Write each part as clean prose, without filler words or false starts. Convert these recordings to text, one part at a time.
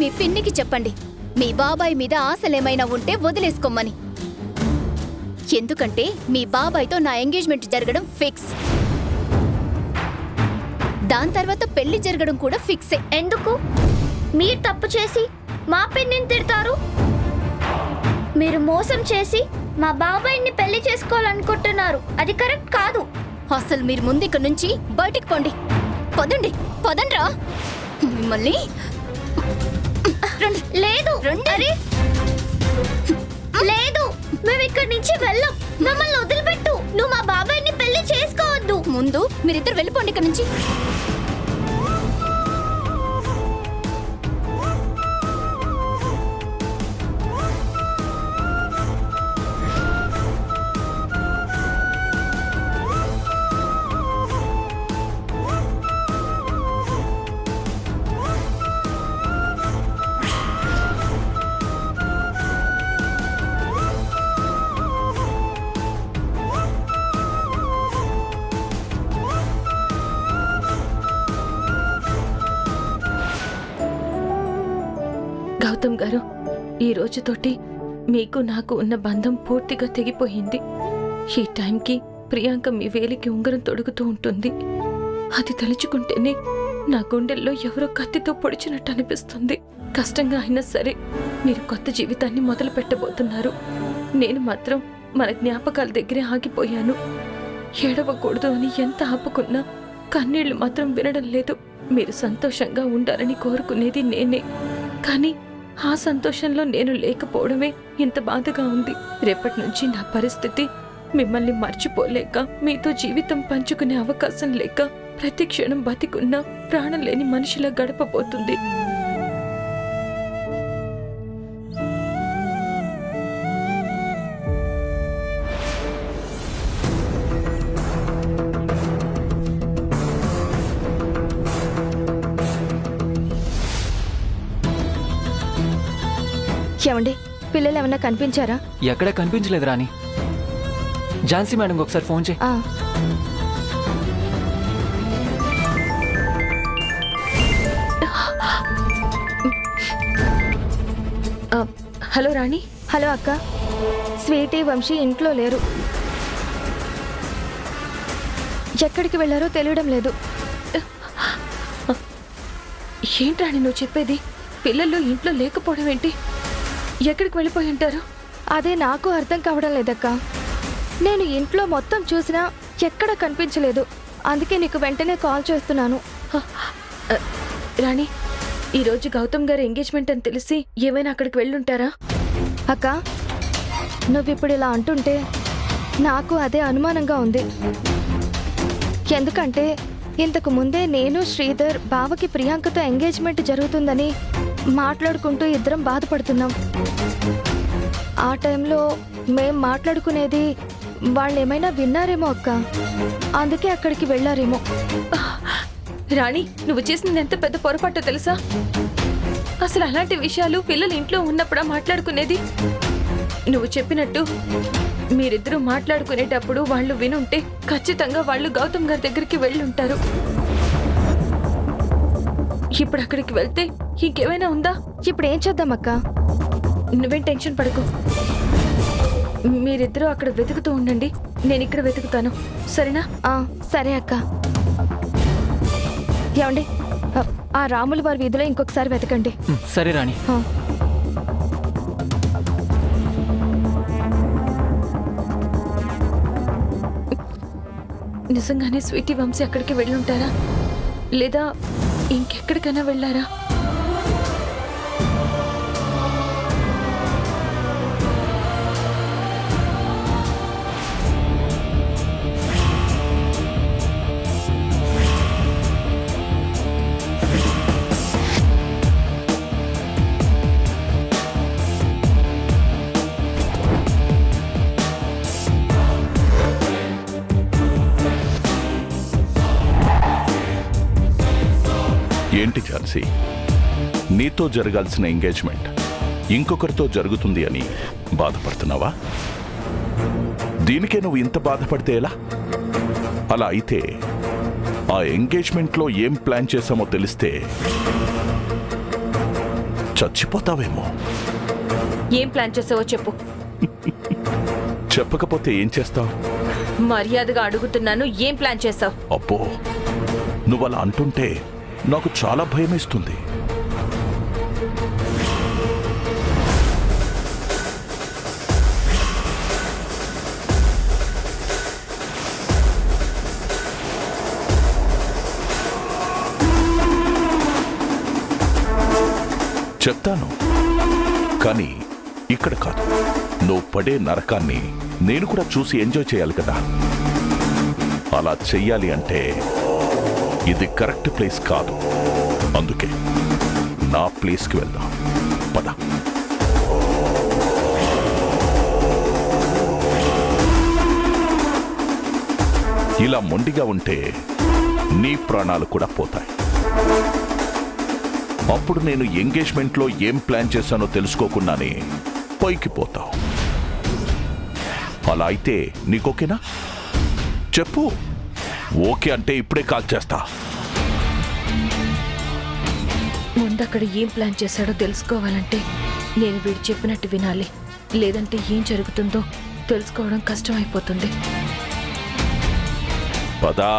మీ పిన్నికి చెప్పండి మీ బాబాయ్ మీద ఆశలేమైనా ఉంటే వదిలేసుకోమని. ఎందుకంటే మీ బాబాయ్తో నా ఎంగేజ్మెంట్ జరగడం ఫిక్స్. దాని తర్వాత పెళ్లి జరగడం కూడా ఫిక్సే. ఎందుకు మీరు తప్పు చేసి మా పిన్నిని తిడతారు? మీరు మోసం చేసి మా బాబాయ్ని పెళ్లి చేసుకోవాలనుకుంటున్నారు. అది కరెక్ట్ కాదు. అసలు మీరు ముందు ఇక్కడ నుంచి బయటికి పోండి. పదండి, పదండ్రా. మిమ్మల్ని లేదు లేదు, మేము ఇక్కడి నుంచి వెళ్ళం. మమ్మల్ని వదిలిపెట్టు. నువ్వు మా బాబాయ్ని పెళ్లి చేసుకోవద్దు. ముందు మీరిద్దరు వెళ్ళిపోండి ఇక్కడ నుంచి. గౌతమ్ గారు, ఈ రోజుతోటి మీకు నాకు ఉన్న బంధం పూర్తిగా తెగిపోయింది. ఈ టైంకి ప్రియాంక మీ వేలికి ఉంగరం తొడుగుతూ ఉంటుంది. అది తలుచుకుంటేనే నా గుండెల్లో ఎవరో కత్తితో పొడిచినట్టు అనిపిస్తుంది. కష్టంగా అయినా సరే మీరు కొత్త జీవితాన్ని మొదలు పెట్టబోతున్నారు. నేను మాత్రం మన జ్ఞాపకాల దగ్గరే ఆగిపోయాను. ఏడవకూడదు అని ఎంత ఆపుకున్నా కన్నీళ్లు మాత్రం వినడం లేదు. మీరు సంతోషంగా ఉండాలని కోరుకునేది నేనే, కానీ ఆ సంతోషంలో నేను లేకపోవడమే ఇంత బాధగా ఉంది. రేపటి నుంచి నా పరిస్థితి మిమ్మల్ని మర్చిపోలేక, మీతో జీవితం పంచుకునే అవకాశం లేక, ప్రతి క్షణం బతికున్నా ప్రాణం లేని మనిషిలా గడపబోతుంది. ఏమండి, పిల్లలు ఏమన్నా కనిపించారా? ఎక్కడ కనిపించలేదు రాణి. ఝాన్సీ మేడం ఒకసారి ఫోన్ చేయి. హలో రాణి. హలో అక్క, స్వీటీ వంశీ ఇంట్లో లేరు. ఎక్కడికి వెళ్ళారో తెలియడం లేదు. ఏంటి రాణి నువ్వు చెప్పేది? పిల్లలు ఇంట్లో లేకపోవడం ఏంటి? ఎక్కడికి వెళ్ళిపోయి ఉంటారు? అదే నాకు అర్థం కావడం లేదక్క. నేను ఇంట్లో మొత్తం చూసినా ఎక్కడ కనిపించలేదు. అందుకే నీకు వెంటనే కాల్ చేస్తున్నాను. రాణి, ఈరోజు గౌతమ్ గారి ఎంగేజ్మెంట్ అని తెలిసి ఏమైనా అక్కడికి వెళ్ళుంటారా? అక్క, నువ్విప్పుడు ఇలా అంటుంటే నాకు అదే అనుమానంగా ఉంది. ఎందుకంటే ఇంతకు ముందే నేను శ్రీధర్ బావకి ప్రియాంకతో ఎంగేజ్మెంట్ జరుగుతుందని మాట్లాడుకుంటూ ఇద్దరం బాధపడుతున్నాం. ఆ టైంలో మేం మాట్లాడుకునేది వాళ్ళు ఏమైనా విన్నారేమో అక్క. అందుకే అక్కడికి వెళ్ళారేమో. రాణి, నువ్వు చేసింది ఎంత పెద్ద పొరపాటో తెలుసా? అసలు అలాంటి విషయాలు పిల్లలు ఇంట్లో ఉన్నప్పుడా మాట్లాడుకునేది? నువ్వు చెప్పినట్టు మీరిద్దరూ మాట్లాడుకునేటప్పుడు వాళ్ళు వినుంటే ఖచ్చితంగా వాళ్ళు గౌతమ్ గారి దగ్గరికి వెళ్ళుంటారు. ఇప్పుడు అక్కడికి వెళ్తే ఇంకేమైనా ఉందా? ఇప్పుడు ఏం చేద్దాం అక్క? నువ్వేం టెన్షన్ పడకు. మీరిద్దరూ అక్కడ వెతుకుతూ ఉండండి, నేను ఇక్కడ వెతుకుతాను. సరేనా? సరే అక్క. ఏమండి, ఆ రాముల వారి వీధిలో ఇంకొకసారి వెతకండి. సరే రాణి. నిజంగానే స్వీటీ వంశీ అక్కడికి వెళ్ళుంటారా, లేదా ఇంకెక్కడికైనా వెళ్ళారా? ఏంటి ఝాన్సీ, నీతో జరగాల్సిన ఎంగేజ్మెంట్ ఇంకొకరితో జరుగుతుంది అని బాధపడుతున్నావా? దీనికే నువ్వు ఇంత బాధపడితే ఎలా? అలా అయితే ఆ ఎంగేజ్మెంట్లో ఏం ప్లాన్ చేశామో తెలిస్తే చచ్చిపోతావేమో. ఏం ప్లాన్ చేసావో చెప్పు. చెప్పకపోతే ఏం చేస్తావు? మర్యాదగా అడుగుతున్నాను, ఏం ప్లాన్ చేసావు? అబ్బో, నువ్వలా అంటుంటే నాకు చాలా భయమేస్తుంది. చెప్తాను, కానీ ఇక్కడ కాదు. నువ్వు పడే నరకాన్ని నేను కూడా చూసి ఎంజాయ్ చేయాలి కదా. అలా చెయ్యాలి అంటే ఇది కరెక్ట్ ప్లేస్ కాదు. అందుకే నా ప్లేస్కి వెళ్దాం. పద. ఇలా మొండిగా ఉంటే నీ ప్రాణాలు కూడా పోతాయి. అప్పుడు నేను ఎంగేజ్మెంట్లో ఏం ప్లాన్ చేశానో తెలుసుకోకుండానే పైకి పోతావు. అలా అయితే నీకోకేనా? చెప్పు. ఓకే అంటే ఇప్పుడే కాల్ చేస్తా. ముందక్కడ ఏం ప్లాన్ చేశాడో తెలుసుకోవాలంటే నేను వీడు చెప్పినట్టు వినాలి. లేదంటే ఏం జరుగుతుందో తెలుసుకోవడం కష్టమైపోతుంది. పదా.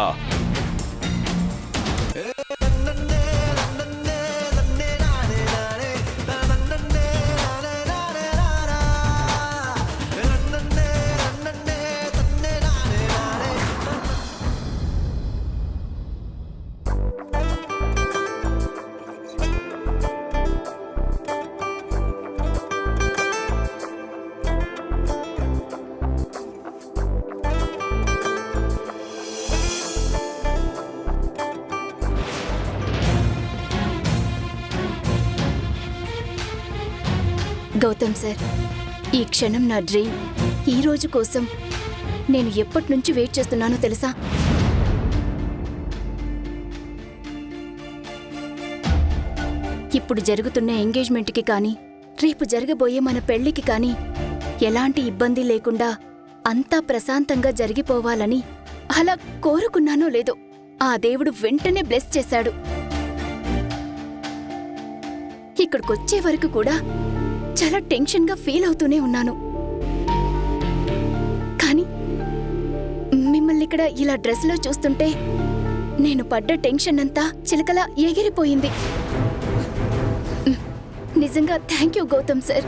గౌతమ్ సార్, ఈ క్షణం నా డ్రీమ్. ఈ రోజు కోసం నేను ఎప్పటి నుంచి వెయిట్ చేస్తున్నానో తెలుసా? ఇప్పుడు జరుగుతున్న ఎంగేజ్మెంట్కి కానీ రేపు జరగబోయే మన పెళ్లికి కానీ ఎలాంటి ఇబ్బంది లేకుండా అంతా ప్రశాంతంగా జరిగిపోవాలని అలా కోరుకున్నానో లేదో ఆ దేవుడు వెంటనే బ్లెస్ చేశాడు. ఇక్కడికొచ్చే వరకు కూడా చాలా టెన్షన్గా ఫీల్ అవుతూనే ఉన్నాను. కానీ మిమ్మల్ని ఇక్కడ ఇలా డ్రెస్లో చూస్తుంటే నేను పడ్డ టెన్షన్ అంతా చిలకలా ఎగిరిపోయింది. నిజంగా థ్యాంక్ యూ గౌతమ్ సార్,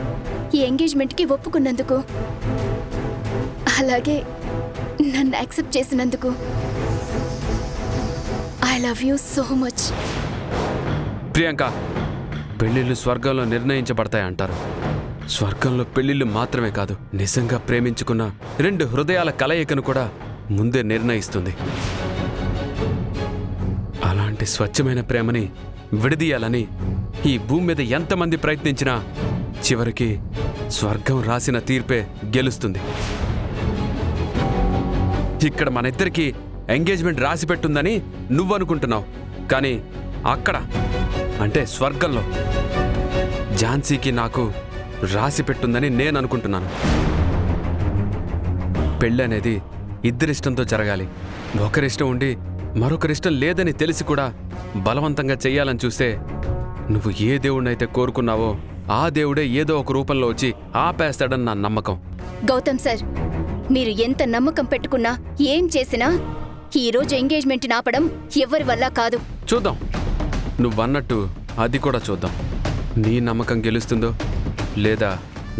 ఈ ఎంగేజ్మెంట్కి ఒప్పుకున్నందుకు, అలాగే నన్ను యాక్సెప్ట్ చేసినందుకు. I love you so much. Priyanka, పెళ్లిళ్ళు స్వర్గంలో నిర్ణయించబడతాయంటారు. స్వర్గంలో పెళ్లిళ్ళు మాత్రమే కాదు, నిజంగా ప్రేమించుకున్న రెండు హృదయాల కలయికను కూడా ముందే నిర్ణయిస్తుంది. అలాంటి స్వచ్ఛమైన ప్రేమని విడదీయాలని ఈ భూమి మీద ఎంతమంది ప్రయత్నించినా చివరికి స్వర్గం రాసిన తీర్పే గెలుస్తుంది. ఇక్కడ మన ఇద్దరికి ఎంగేజ్మెంట్ రాసి పెట్టుందని నువ్వనుకుంటున్నావు, కానీ అక్కడ అంటే స్వర్గంలో ఝాన్సీకి నాకు రాసి పెట్టుందని నేను అనుకుంటున్నాను. పెళ్ళి అనేది ఇద్దరిష్టంతో జరగాలి. ఒకరిష్టం ఉండి మరొకరిష్టం లేదని తెలిసి కూడా బలవంతంగా చెయ్యాలని చూస్తే నువ్వు ఏ దేవుడినైతే కోరుకున్నావో ఆ దేవుడే ఏదో ఒక రూపంలో వచ్చి ఆపేస్తాడని నా నమ్మకం. గౌతమ్ సార్, మీరు ఎంత నమ్మకం పెట్టుకున్నా ఏం చేసినా ఈ రోజు ఎంగేజ్మెంట్ ఆపడం ఎవరి వల్ల కాదు. చూద్దాం, నువ్వన్నట్టు అది కూడా చూద్దాం. నీ నమ్మకం గెలుస్తుందో లేదా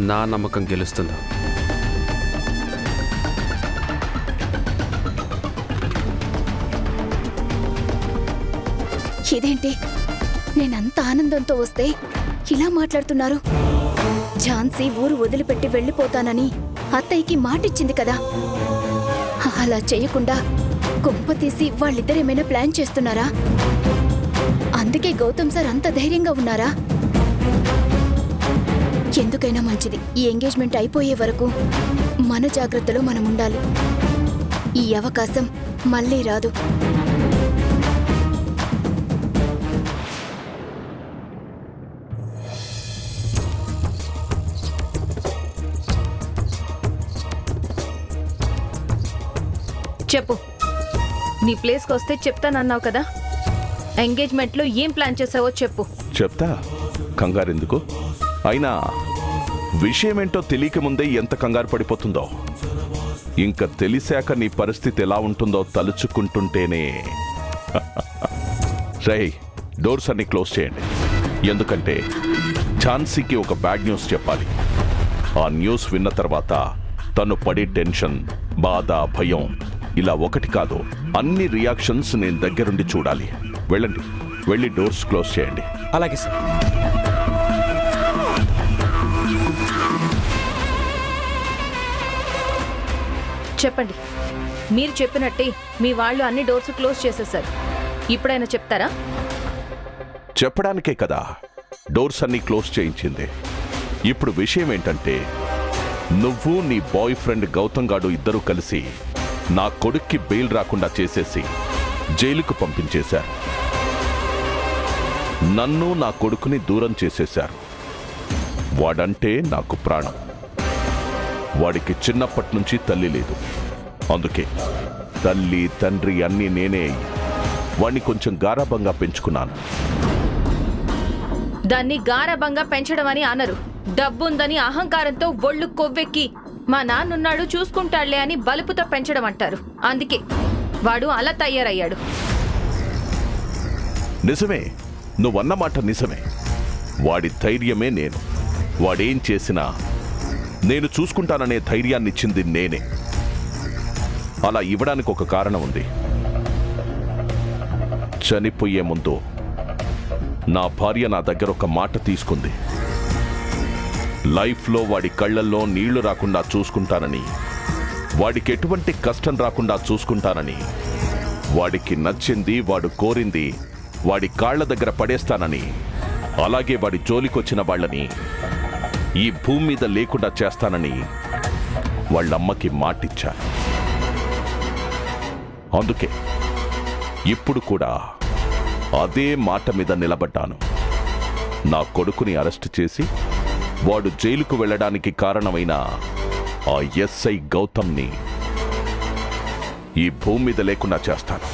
నా నమ్మకం గెలుస్తుందో. ఇదేంటి, నేనంత ఆనందంతో వస్తే ఇలా మాట్లాడుతున్నారు? ఝాన్సీ ఊరు వదిలిపెట్టి వెళ్ళిపోతానని అత్తయ్యకి మాటిచ్చింది కదా. అలా చేయకుండా కొంప తీసి వాళ్ళిద్దరేమైనా ప్లాన్ చేస్తున్నారా? అందుకే గౌతమ్ సార్ అంత ధైర్యంగా ఉన్నారా? ఎందుకైనా మంచిది, ఈ ఎంగేజ్మెంట్ అయిపోయే వరకు మన జాగ్రత్తలో మనం ఉండాలి. ఈ అవకాశం మళ్ళీ రాదు. చెప్పు, నీ ప్లేస్కి వస్తే చెప్తానన్నావు కదా. ఎంగేజ్మెంట్లో ఏం ప్లాన్ చేసావో చెప్పు. చెప్తా. కంగారెందుకు? అయినా విషయమేంటో తెలియక ముందే ఎంత కంగారు పడిపోతుందో, ఇంకా తెలిసాక నీ పరిస్థితి ఎలా ఉంటుందో తలుచుకుంటుంటేనే. రేయ్, డోర్స్ అన్ని క్లోజ్ చేయండి. ఎందుకంటే ఝాన్సీకి ఒక బ్యాడ్ న్యూస్ చెప్పాలి. ఆ న్యూస్ విన్న తర్వాత తను పడే టెన్షన్, బాధ, భయం ఇలా ఒకటి కాదు, అన్ని రియాక్షన్స్ నేను దగ్గరుండి చూడాలి. వెళ్ళండి, వెళ్ళి డోర్స్ క్లోజ్ చేయండి. అలాగే సార్. చెప్పండి. మీరు చెప్పినట్టే మీ వాళ్ళు అన్ని డోర్స్ క్లోజ్ చేసేశారు. ఇప్పుడైనా చెప్తారా? చెప్పడానికే కదా డోర్స్ అన్ని క్లోజ్ చేయించింది. ఇప్పుడు విషయం ఏంటంటే, నువ్వు నీ బాయ్ ఫ్రెండ్ గౌతమ్ గాడు ఇద్దరూ కలిసి నా కొడుక్కి బెయిల్ రాకుండా చేసేసి జైలుకు పంపించేశారు. నన్ను, నా కొడుకుని దూరం చేసేశారు. వాడంటే నాకు ప్రాణం. వాడికి చిన్నప్పటి నుంచి తల్లి లేదు. అందుకే తల్లి, తండ్రి అన్నీ నేనే వాణ్ణి కొంచెం గారాబంగా పెంచుకున్నాను. దాన్ని గారబంగా పెంచడం అని అనరు. డబ్బుందని అహంకారంతో ఒళ్ళు కొవ్వెక్కి మా నాన్నున్నాడు చూసుకుంటాళ్లే అని బలుపుతో పెంచడం అంటారు. అందుకే వాడు అలా తయారయ్యాడు. నిజమే, నువ్వన్నమాట నిజమే. వాడి ధైర్యమే నేను. వాడేం చేసినా నేను చూసుకుంటాననే ధైర్యాన్నిచ్చింది నేనే. అలా ఇవ్వడానికి ఒక కారణం ఉంది. చనిపోయే ముందు నా భార్య నా దగ్గర ఒక మాట తీసుకుంది. లైఫ్లో వాడి కళ్ళల్లో నీళ్లు రాకుండా చూసుకుంటానని, వాడికి ఎటువంటి కష్టం రాకుండా చూసుకుంటానని, వాడికి నచ్చింది, వాడు కోరింది వాడి కాళ్ల దగ్గర పడేస్తానని, అలాగే వాడి జోలికొచ్చిన వాళ్ళని ఈ భూమి మీద లేకుండా చేస్తానని వాళ్ళమ్మకి మాటిచ్చాను. అందుకే ఇప్పుడు కూడా అదే మాట మీద నిలబడ్డాను. నా కొడుకుని అరెస్ట్ చేసి వాడు జైలుకు వెళ్ళడానికి కారణమైన ఆ ఎస్ఐ గౌతమ్ని ఈ భూమి మీద లేకుండా చేస్తాను.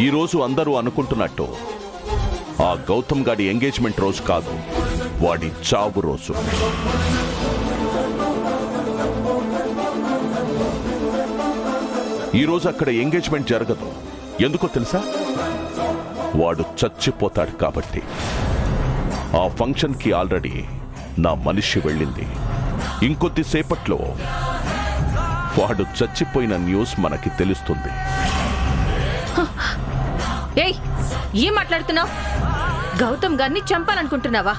ఈరోజు అందరూ అనుకుంటున్నట్టు ఆ గౌతమ్ గాడి ఎంగేజ్మెంట్ రోజు కాదు, వాడి చావు రోజు. ఈరోజు అక్కడ ఎంగేజ్మెంట్ జరగదు. ఎందుకో తెలుసా? వాడు చచ్చిపోతాడు కాబట్టి. ఆ ఫంక్షన్కి ఆల్రెడీ నా మనిషి వెళ్ళింది. ఇంకొద్దిసేపట్లో వాడు చచ్చిపోయిన న్యూస్ మనకి తెలుస్తుంది. ఏయ్, ఏం మాట్లాడుతున్నావు? గౌతమ్ గారిని చంపాలనుకుంటున్నావా?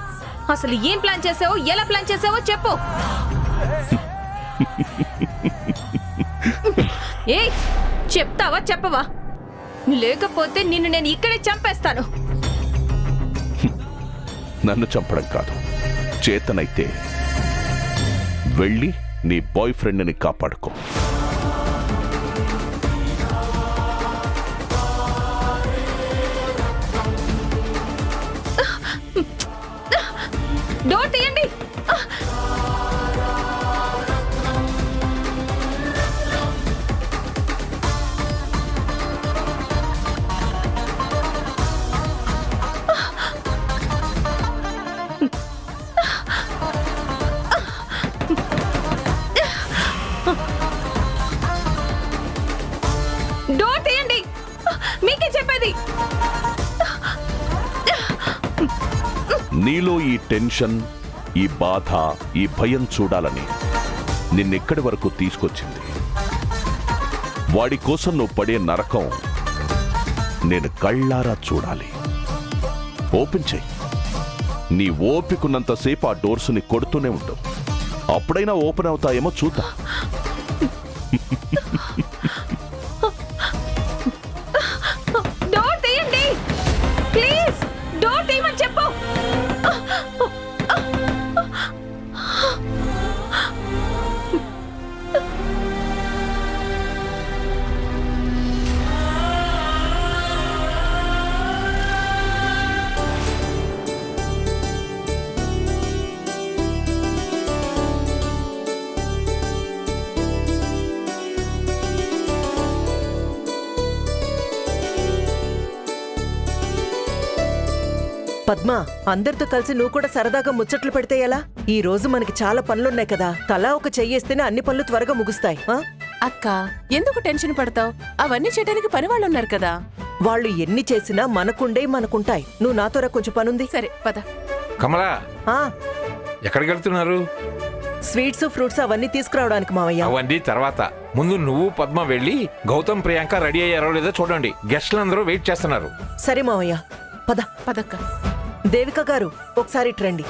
అసలు ఏం ప్లాన్ చేసావో, ఎలా ప్లాన్ చేసావో చెప్పు. ఏయ్, చెప్తావా చెప్పవా? లేకపోతే నిన్ను నేను ఇక్కడే చంపేస్తాను. నన్ను చంపడం కాదు, చేతనైతే వెళ్ళి నీ బాయ్ ఫ్రెండ్ని కాపాడుకో. డోర్ తీయండి. డోర్ తీయండి, మీకే చెప్పేది. నీలో ఈ టెన్షన్, ఈ బాధ, ఈ భయం చూడాలని నిన్నెక్కడి వరకు తీసుకొచ్చింది. వాడి కోసం నువ్వు పడే నరకం నేను కళ్ళారా చూడాలి. ఓపెన్ చెయ్యి. నీ ఓపికన్నంతసేపు ఆ డోర్స్ని కొడుతూనే ఉండు. అప్పుడైనా ఓపెన్ అవుతాయేమో చూద్దాం. డోర్ తీయండి ప్లీజ్. డోర్ తీయమని చెప్పు. పద్మ, అందరితో కలిసి నువ్వు కూడా సరదాగా ముచ్చట్లు పెడితే ఎలా? ఈ రోజు మనకి చాలా పనులున్నాయి కదా, తలా ఒక చెయ్యేస్తేనే అన్ని పనులు త్వరగా ముగుస్తాయి. ఆ? అక్క ఎందుకు టెన్షన్ పడతావు? అవన్నీ చేయడానికి పని వాళ్ళు ఉన్నారు కదా. వాళ్ళు ఎన్ని చేసినా మనకుంటాయి. నువ్వు నాతో రా, కొంచెం పనుంది. సరే పద. కమలా, ఆ, ఎక్కడికి వెళ్తున్నారు? స్వీట్స్ ఫ్రూట్స్ అవన్నీ తీసుకురావడానికి మావయ్య. అవన్నీ తర్వాత. ముందు నువ్వు పద్మ వెళ్ళి గౌతమ్ ప్రియాంక రెడీ అయ్యారో లేదో చూడండి. గెస్టులందరూ వెయిట్ చేస్తున్నారు. సరే మావయ్య, పద. పదక్క. దేవిక గారు, ఒకసారి ఇటు రండి.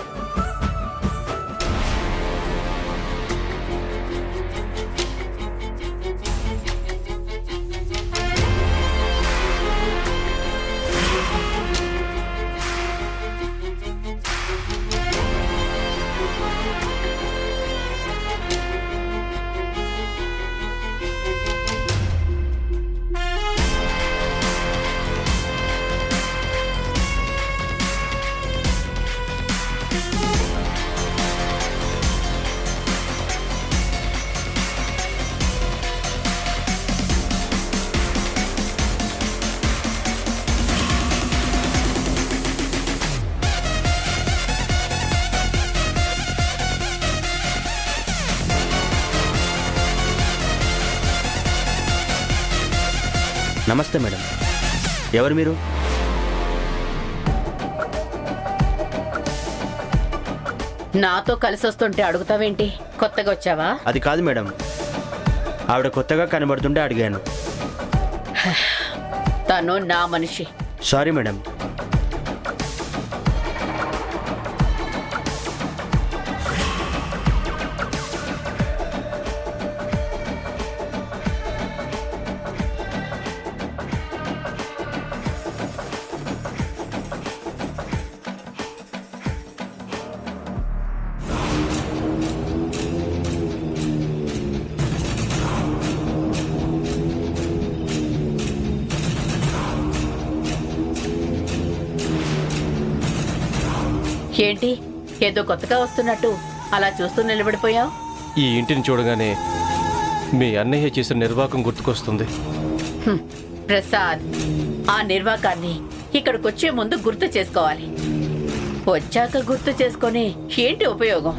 నమస్తే మేడం, ఎవరు మీరు? నాతో కలిసి వస్తుంటే అడుగుతావేంటి? కొత్తగా వచ్చావా? అది కాదు మేడం, ఆవిడ కొత్తగా కనబడుతుంటే అడిగాను. తను నా మనిషి. Sorry madam. ఏంటి ఏదో కొత్తగా వస్తున్నట్టు అలా చూస్తూ నిలబడిపోయావు? ఈ ఇంటిని చూడగానే మీ అన్నయ్య చేసిన నిర్వాకం గుర్తుకొస్తుంది. ప్రసాద్, ఆ నిర్వాకాన్ని ఇక్కడికొచ్చే ముందు గుర్తు చేసుకోవాలి. వచ్చాక గుర్తు చేసుకొని ఏంటి ఉపయోగం?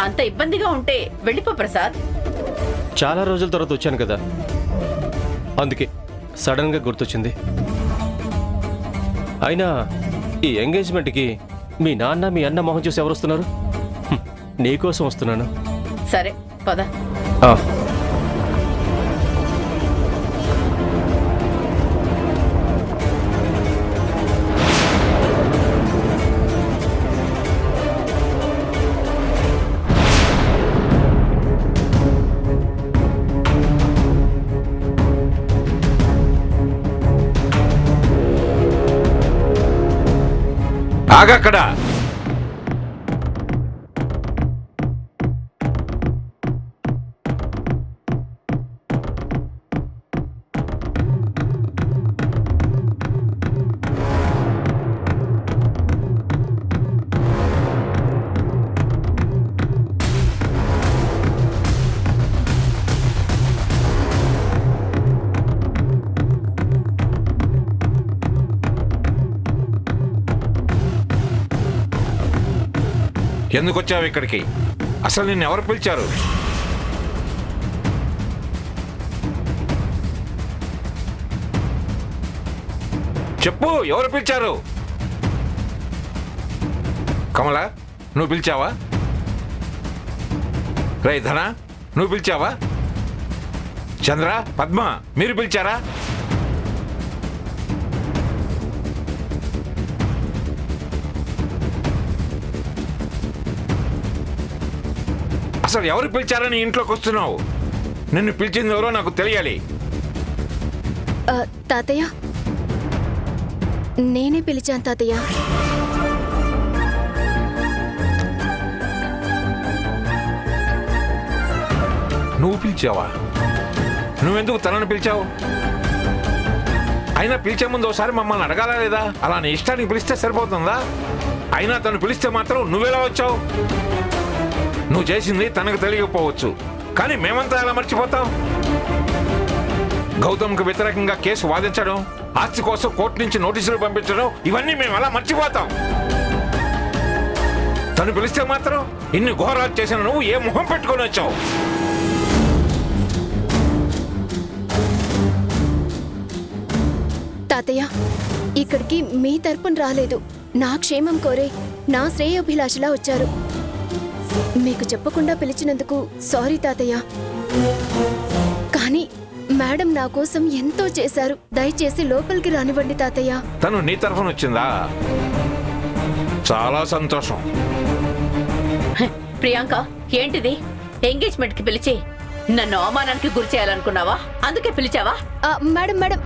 అంత ఇబ్బందిగా ఉంటే వెళ్ళిపో ప్రసాద్. చాలా రోజుల తర్వాత వచ్చాను కదా, అందుకే సడన్గా గుర్తొచ్చింది. అయినా ఈ ఎంగేజ్మెంట్కి మీ నాన్న మీ అన్న మొహం చూసి ఎవరు వస్తున్నారు? నీకోసం వస్తున్నాను. సరే పద. ఆగక్కడ. ఎందుకు వచ్చావు ఇక్కడికి? అసలు నిన్ను ఎవరు పిలిచారు? చెప్పు, ఎవరు పిలిచారు? కమలా, నువ్వు పిలిచావా? రే ధన, నువ్వు పిలిచావా? చంద్ర, పద్మ, మీరు పిలిచారా? అసలు ఎవరు పిలిచారని ఇంట్లోకి వస్తున్నావు? నిన్ను పిలిచింది ఎవరో నాకు తెలియాలి. తాతయ్య, నేనే పిలిచాను తాతయ్య. నువ్వు పిలిచావా? నువ్వెందుకు తనని పిలిచావు? అయినా పిలిచే ముందు ఒకసారి మమ్మల్ని అడగాలా లేదా? అలా నీ ఇష్టానికి పిలిస్తే సరిపోతుందా? అయినా తను పిలిస్తే మాత్రం నువ్వెలా వచ్చావు? నువ్వు చేసింది తనకు తెలియకపోవచ్చు, కానీ మేమంతా ఎలా మర్చిపోతాం? గౌతమ్కి వ్యతిరేకంగా కేసు వాదించడం, ఆస్తి కోసం కోర్టు నుంచి నోటీసులు పంపించడం ఇవన్నీ మేము ఎలా మర్చిపోతాం? తను పిలిస్తే మాత్రం ఇన్ని ఘోరాలు చేసిన నువ్వు ఏ మొహం పెట్టుకొని వచ్చావు? తాతయ్య, ఇక్కడికి మీ తరపున రాలేదు. నా క్షేమం కోరే నా శ్రేయోభిలాషలా వచ్చారు. మీకు చెప్పకుండా పిలిచినందుకు సారీ తాతయ్య. కానీ మేడం నా కోసం ఎంతో చేశారు. దయచేసి లోపలికి రానివ్వండి తాతయ్య. తను నీ తరఫున వచ్చిందా? చాలా సంతోషం. ప్రియాంక, ఏంటిది? ఎంగేజ్మెంట్ కి పిలిచి నన్ను అవమానానికి గురి చేయాలనుకున్నావా? అందుకే పిలిచావా? మేడం మేడం,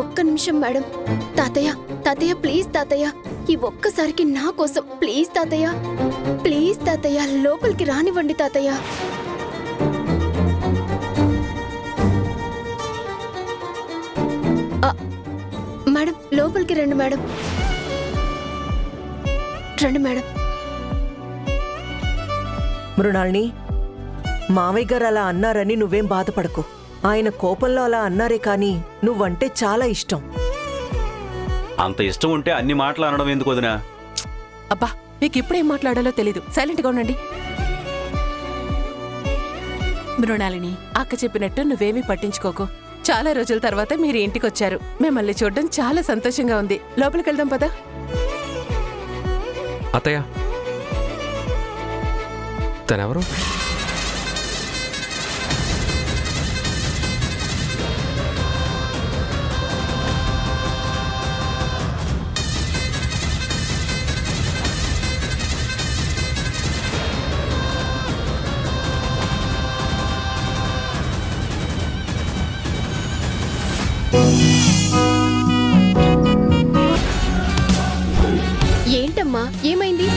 ఒక్క నిమిషం మేడం. తాతయ్య తాతయ్య, ప్లీజ్ తాతయ్య, ఈ ఒక్కసారికి నా కోసం ప్లీజ్ తాతయ్య, ప్లీజ్ తాతయ్య, లోపలికి రానివ్వండి తాతయ్య. మేడం, లోపలికి రండి మేడం. రండి మేడం. మృణాల్ని, మామయ్య గారు అలా అన్నారని నువ్వేం బాధపడకు. ఆయన కోపంలో అలా అన్నారే కానీ నువ్వంటే చాలా ఇష్టం. అంత ఇష్టం ఉంటే అన్ని మాటలు అనడం ఎందుకు వదినా? అబ్బా, మీకు ఇప్పుడేం మాట్లాడాలో తెలీదు. సైలెంట్గా ఉండండి. మృణాలిని, అక్క చెప్పినట్టు నువ్వేమీ పట్టించుకోకు. చాలా రోజుల తర్వాత మీరు ఇంటికి వచ్చారు. మిమ్మల్ని చూడడం చాలా సంతోషంగా ఉంది. లోపలికి వెళ్దాం పదా. అత్తయ్య, తనెవరు? ఏంటమ్మా, ఏమైంది?